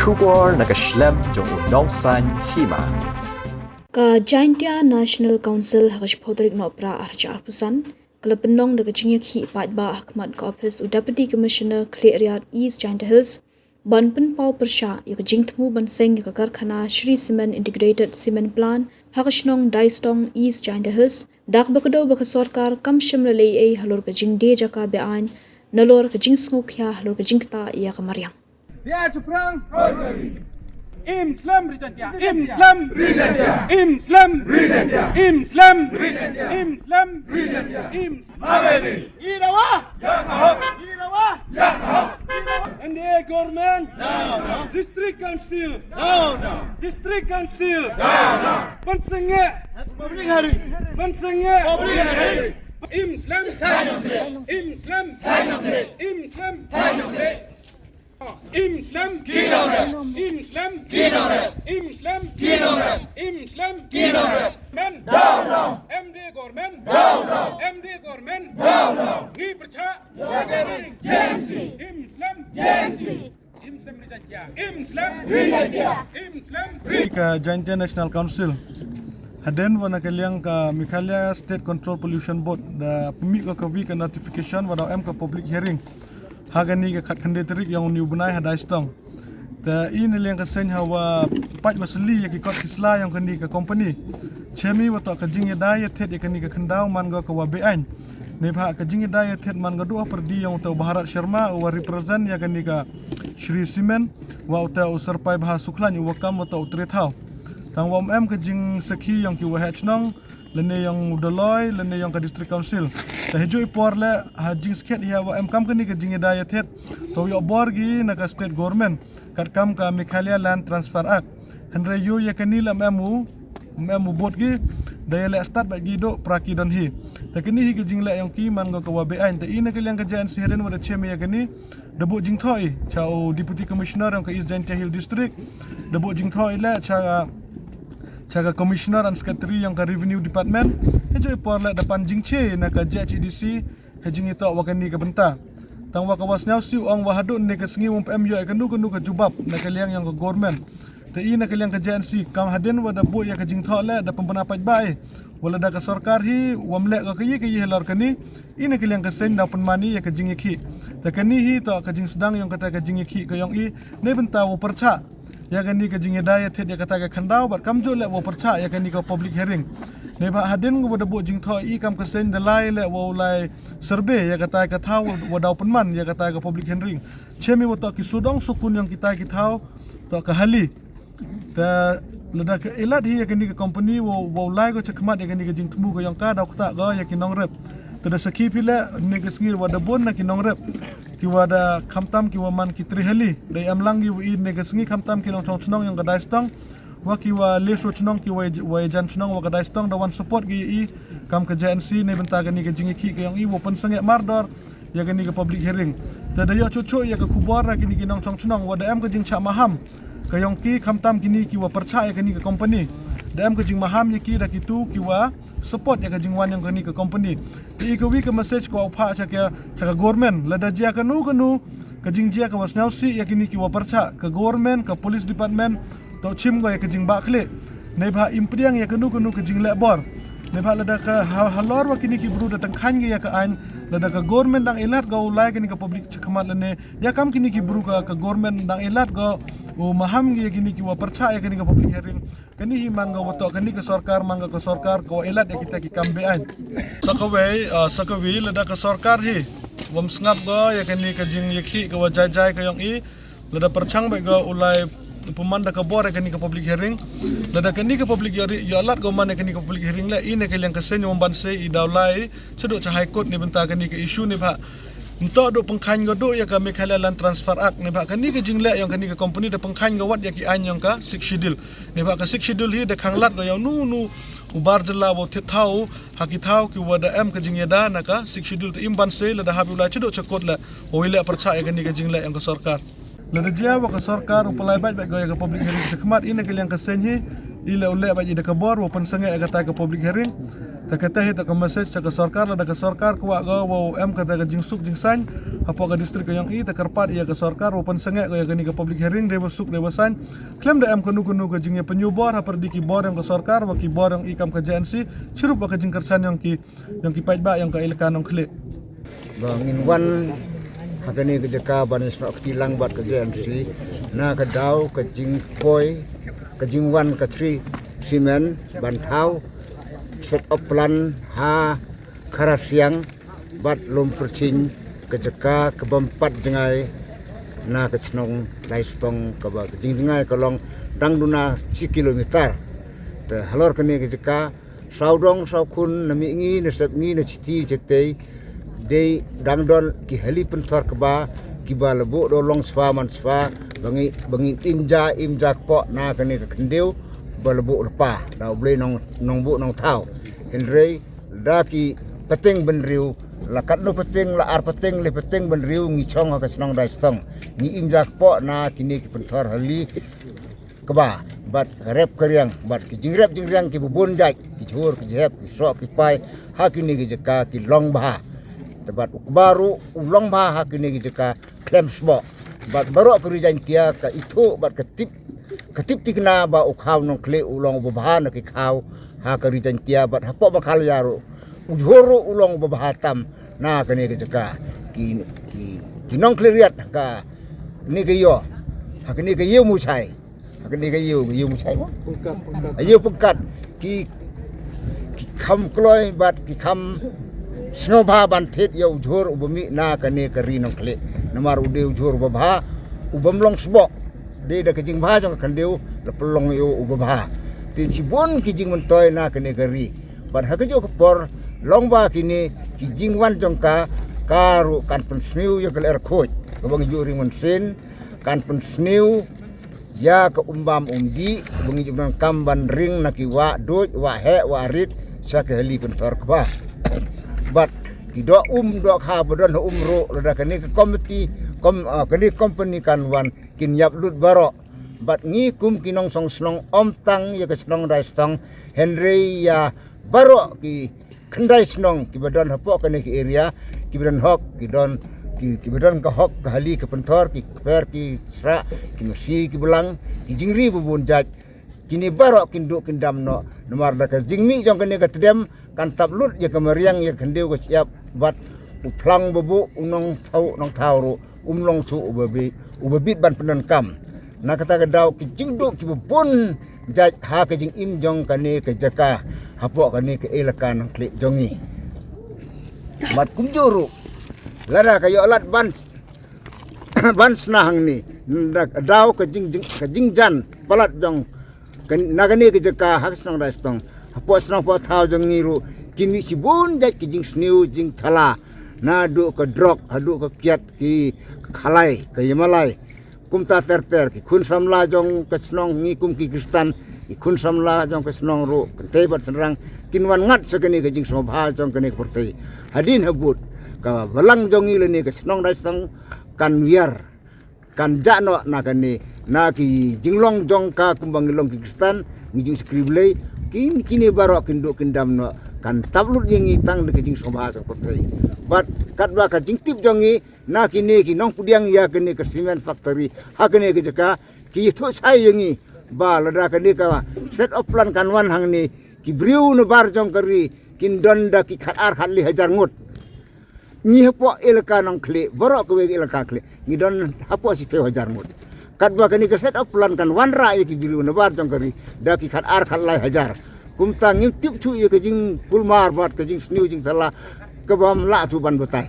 Shubor nakaslem jong unong san hima. Ka Jaintia National Council hakash podrik no pra archa arpusan kalapenong daga jingyak hi pat ba Ahmad ka office u Deputy Commissioner Clear Area East Jaintia Hills ban pen pau persha yak jingtmu ban seng yak karkhana Shri Cement Integrated Cement Plant hakashnong Daistong East Jaintia Hills dak bakado baka sarkar kam shimralei ei halor ka jingde jaka bean nalor ka jingsngok ya halor ka jingta ya kamaryang Dia Suprang Islam Britannia Islam Britannia Islam Britannia Islam Britannia Islam Britannia Mabeli Ilawa Ilawa NDA government no District Council no District Council no Pansenge Public Hari Pansenge Public Hari Islam Islam Islam Islam Kinore Islam Kinore Islam Kinore Islam Kinore Men down MD government down MD government down Ngi percha Yagaring Jensi Islam Jensi Islam Britannia Islam Britannia Islam Ka Jaintia National Council Haden wana kaliang ka Mikhalia State Control Pollution Board da pemi ka kavi ka notification wana ka public hearing hagani ka khat khande tarik yang new bunai hadai stong ta in liang ka sen hawa pat wasli ya ki kot kisla yang kani ka company chemi wato ka jing ya dai thet ya kani ka khandau man ga ka wa bean ne bha ka jing ya dai thet man ga du perdi yang to Bharat Sharma wa represent ya kani ka Shri Cement wa ta usarpai bha suklan wa kam wa to trethau tang wa ka jing sakhi yang ki wa hachnong lene yang Udaloy lene yang ka district council ta hejoi por le hajing sket ya wa kam kani ka jinge daya thet to yo borgi na ka state government kat kam ka Mikhalia Land Transfer Act henre yo ya kani la memu bot gi daya le start ba gi do praki don hi ta kani hi ka jing le yang ki man go ka wa bean ta ina ka yang ka jan sihren wa cheme ya kani debo jing thoi chao deputy commissioner yang ka East Jaintia Hill district debo jing thoi le Saga Commissioner and Secretary yang ka Revenue Department hejoi porla depan jingche na ka JHDC hejing ito wakani ka benta tang wakawas nyau siu ong wahadun ne ka sengi PM yo kanu ka jubab na kaliang yang ka government te ina kaliang ka JNC kam haden wada bo ya ka jing thole da pempenapat bae wala da ka sarkar hi wamle ka kayi helor kani ina kaliang ka sen da penmani ya ka jing ki te kani hi to ka jing sedang yang kata ka jing ki ka yong i ne benta wo percha ya kani ka jing daya thet ya kata ka khandau bat kam jo le wo percha ya kani ka public hearing ne ba hadin go da bo jing tho i kam ka sen da lai le wo lai survey ya kata ka thau wo dau penman ya kata ka public hearing chemi wo to ki sudong sukun yang kita ki thau to ka hali ta lada ka elat hi ya kani ka company wo lai go chakmat ya kani ka jing tmu go yang ka dau ta go ya ki nong rep tada sakhi pile ne ka sngir wa da bon na ki nong rep ki wada khamtam ki waman ki trihali dai amlang gi wi ne gasngi khamtam ki long chong chunong yang gadai stong wa ki wa leso chunong ki wa jan chunong wa gadai stong da wan support gi i kam ka JNC ne benta ga ni ga jingi ki yang i wo pen sange mardor ya ga ni ga public hearing ta da yo chuchu ya ka kubor ra ki ni ki nong chong chunong wa da am ka jing cha maham ka yong ki khamtam ki ni ki wa percaya ka ni ka company da am ka jing maham ya ki da ki tu ki wa support ya ka jingwan yang kani ka company ti ka wi ka message ko pha cha ka government lada jia ka nu ka jing jia ka wasnau si ya kini ki wa parcha ka government ka police department to chim go ya ka jing ba khle nei bha impriang ya ka nu ka jing le bor nei bha lada ka halor wa kini ki bru da tang khan ge ya ka an lada ka government dang elat go lai kini ka public chakmat lane ya kam kini ki bru ka government dang elat go o maham ge kini ki wa parcha ya kini ka public hearing kani hi manga wato kani ka sarkar manga ka sarkar ko elat ya kita ki kambe an sakawi lada ka sarkar hi wam sngap go ya kani ka jing yakhi ka wajai ka yong i lada perchang ba go ulai pemanda ka bor kani ka public hearing lada kani ka public hearing yo alat go man kani ka public hearing la ine ka liang ka sen yom ban se i daulai chdo cha high court ni benta kani ka issue ni ba Untuk do pengkhan go do ya ka Mikhalia Land Transfer Act ne ba kani ka jingle yang kani ka company da pengkhan go wat ya ki an yang ka 6 schedule ne ba ka 6 schedule hi da khanglat go yang nu ubar jela bo the thau haki thau ki wada am ka jingya da na ka 6 schedule te imban se la da habula chido chakot la o ile percha ya kani ka jingle yang ka sarkar la da dia wa ka sarkar upalai ba go ya ka public hearing khmat ina ka yang ka sen hi ila ule ba ji da ka bor wo pen sange ka ta ka public hearing Takatah tak message ke sarkar la ke sarkar kuat ga wo kata ke jingsuk jingsan apa ke distrik yang i takarpat ia ke sarkar open sengek ke ni ke public hearing de besuk de basan klaim de kunu ke jingnya penyubor apa di ki bor yang ke sarkar wa ki bor yang ikam ke JNC cirup ke jingkersan yang ki pait ba yang ke ilkan yang klik bangin wan hakani ke jaka banis nak tilang bat ke JNC na ke dau ke jingkoi ke jingwan ke tri simen bantau set up plan ha karasiang bat lom percing ke jaka ke bempat jengai na ke senong laistong ke ba ke jengai kolong dang duna 1 kilometer te halor kene ke jaka saudong saukun nami ngi ne sep ngi ne citi cete de dang don ki heli pentor ke ba ki ba lebu do long swa man swa bangi imja po na kene ke kendeu balebu lepa dah boleh nong bu nong tau Henry daki peting benriu lakat no peting la ar peting le peting benriu ngi chong ka senong dai stong ngi imjak po na kini ki pentor hali keba bat rep keriang bat ki jingrep ki bubun jai ki jur ki jep ki sok ki pai ha kini ki jeka ki long bah tebat baru ulong bah ha kini ki jeka klem sbo bat baru perijan kia ka itu bat ketip tikna ba ukhaw nong kle ulong babahan ki khaw ha karijan tia bat hapo bakal yaro ujhoro ulong babahatam na kane ke jaka ki nong kle riat ka ni ke yo ha kane ke yo musai ha kane ke yo musai ayo pungkat ki kham kloi bat ki kham snobha bantet yo ujhor ubami na kane ke ri nong kle namar ude ujhor babha ubamlong sbo de da kijing bha jong kandeu la pelong yo ubah ti cibon kijing mentoy na kene gari ban ha kejo por long ba kini kijing wan jong ka karu kan pensniu yo keler khoj bang ju ring mensin kan pensniu ya ke umbam umdi bang ju nang kamban ring na ki wa doj wa he wa rit sa ke heli pentor ka bat ki do do kha bodon umro la kene ke komiti kini company kan wan kin yap lut baro bat ngi kum kinong song snong om tang ya ke snong dai stong Henry ya baro ki kendai snong ki badon hapo kene ki area ki badon hok ki don ki badon ka hok ka hali ke pentor ki per ki sra ki mesi ki belang ki jingri bubun jaj kini baro kindu kindam no nomar da ka jingmi jong kene ka tedem kan tap lut ya ke meriang ya kendeu ke siap bat uplang bebu unong tau ro umlong su ubabit ban penan kam na kata gadau ki jingdu ki bubun jaj ha ke jing im jong kane ke jaka hapo kane ke elakan klik jongi mat kunjuru lara kayo alat ban snahang ni dau ke jing jan palat jong na kane ke jaka hak snang dai stong hapo snang po thau jong ngiru kini sibun jaj ki jing sniu jing thala na du ke drok adu ke kiat ki khalai ke yamalai kumta ter ki kun samla jong ke snong ngi kum ki kristan ki kun samla jong ke snong ru ke bat senrang kinwan ngat sekeni ke jing sobha jong kene pertai hadin habut ka balang jong ile ni ke snong dai sang kan wiar kan jano na kene na ki jinglong jong ka kumbang long ki kristan ngi jing skriblei kini baro kinduk kindam no kan tablut yang itang de jing sobha sang pertai bat kat ba ka jing tip jongi na kini ki nong pudiang ya kene ke cement factory ha kene ke jaka ki thu sai yangi ba lada kene ka set of plan kan wan hang ni ki briu no bar jong kari kin don da ki khat ar khat li hajar ngut ni hapo elka nong kle borok ke elka kle ni don hapo si pe hajar ngut kat ba kene ke set of plan kan wan ra ki briu no bar jong kari da ki khat ar khat lai hajar kumta ngim tip thu ye ke jing pulmar bat ke jing sniu jing salah kebam la tu ban betai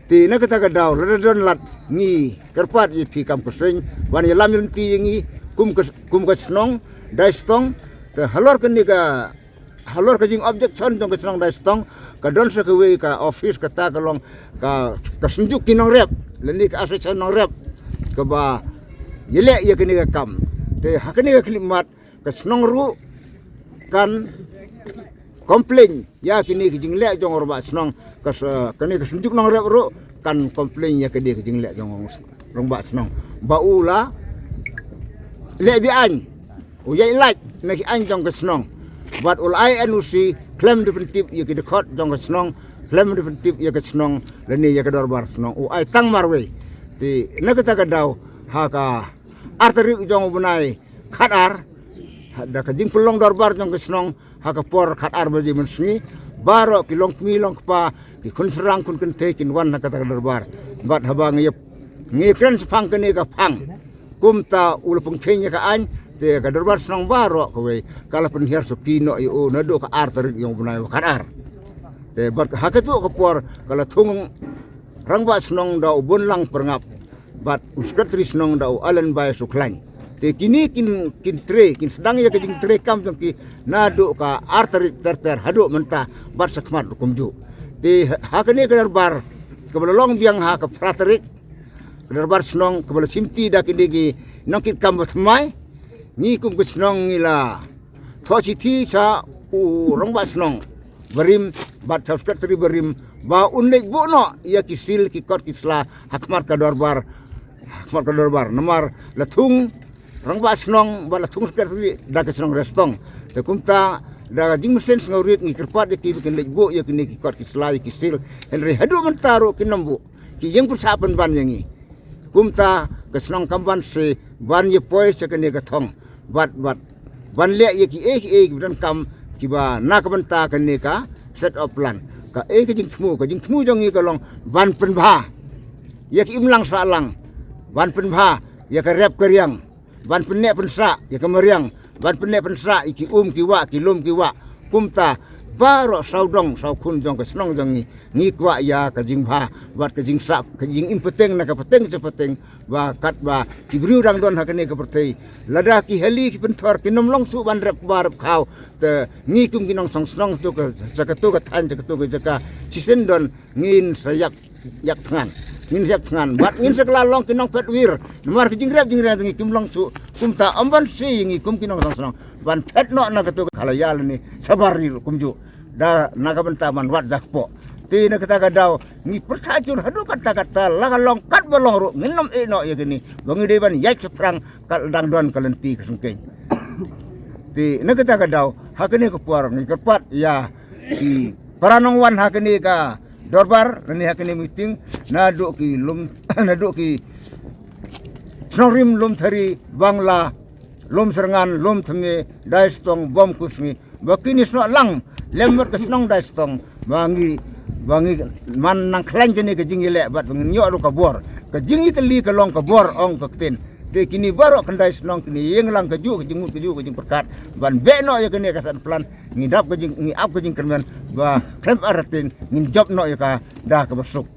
ti na kata gadau la don lat ngi kerpat ye pi kam kusing wan ye lam ti ngi kum ke snong dai stong te halor ke ni ka halor ke jing objection jong ke snong dai stong ka don se ke we ka office ka ta ka long ka senjuk kinong rep leni ka asation nong rep ke ba yele ye ke ni ka kam te hakani ka klimat ke snong ru kan komplain ya kini kijing lek jong orba senong kani kesunjuk nong rep ro kan komplain ya kini kijing lek jong rongba senong baula le bi an uyai like neki an jong ke senong bat ulai anusi klaim definitif ya ke dekot jong ke senong klaim definitif ya ke senong leni ya ke dorbar senong ai tang marwe ti na kata ka daw ha ka arteri jong bunai khatar da ka jing pulong dorbar jong ke senong ha ka por khatar baji mensni baro ki long mi long pa ki kun serang kun kente kin wan na kata ka dorbar bat habang yep ngikran sepang kene ka pang kumta ulupung kenya ka an te ka dorbar senong baro ko we kala penhiar sokino io nado ka arteri jong bunai khatar te bat hakatu ka por kala thung rangba senong da ubun lang perngap bat uskatri senong da alen bai suklan te kini kin tre kin sedang ya kejing tre kam jong ki nado ka arteri terter hadu mentah bat sakmat kumju te hakane ka dorbar kebalong biang ha ka praterik darbar senong kebal simti dak indigi nongkit kam batmai ni kum ke senong ngila thochi thi sa u rongba senong berim bat subscribe berim ba unik buno ya kisil ki kot kisla hakmat ka dorbar namar latung rongba senong ba latung sekretari dak senong restong te kumta da jing mesin ngaurit ngi kerpat ki bikin lejbo ya kini ki kot kisla ki kisil henry hadu mentaro kinambu ki yang persapan ban yangi kumta kesenong kamban se ban ye poi sekene kathong bat ban le ye ki dan kam ki ba na kabanta kene ka set of plan ka ke jing thmu jong ni ka long ban pen bha ye ki imlang salang ban pen bha ye ka rep keriang ban pen ne pen sa ye ka meriang ban pen ne pen sa ki ki wa ki lum ki wa kumta baro saudong saukun jong ke senong jong ni kwa ya ka jing bha bat ka jing sap ka jing impeteng na ka peteng sepeteng ba kat ba ki briu dang don hakane ka pertei lada ki heli ki pentor ki nom long su ban rep bar khau te ni kum ki nong song snong tu ka sakatu ka than sakatu ka jaka chisen don ngin sayak yak thangan ngin siap thangan bat ngin sekala long ki nong pet wir nomar ki jing rep ngi kim long su kumta amban si ngi kum ki nong song snong ban pet no na ka tu khalaya ni sabari kumju da naga bentaman wat zakpo ti na kata daw ni percajur hadu kata la long kat bolong ru nginom no ya gini bangi deban yak seprang kal dang don kalenti kesungkeng ti na kata daw hakene ko puar ni kerpat ya ki paranong wan hakene ka dorbar ni hakene meeting nadu ki lum nadu ki snorim lum thari bangla lum serangan lum thme daistong bom kusmi bakini sno lang lemot ke senong daistong bangi man nang klan jene ke jingi le bat bangi nyo ru kabor ke jingi teli ke long kabor ong ke tin te kini baro kendai senong kini yeng lang ke ju ke jing perkat ban be no ya kene kasan plan ngidap ke jing ngi ap ke jing kermen ba krem aratin ngin job no ya ka dah ke besuk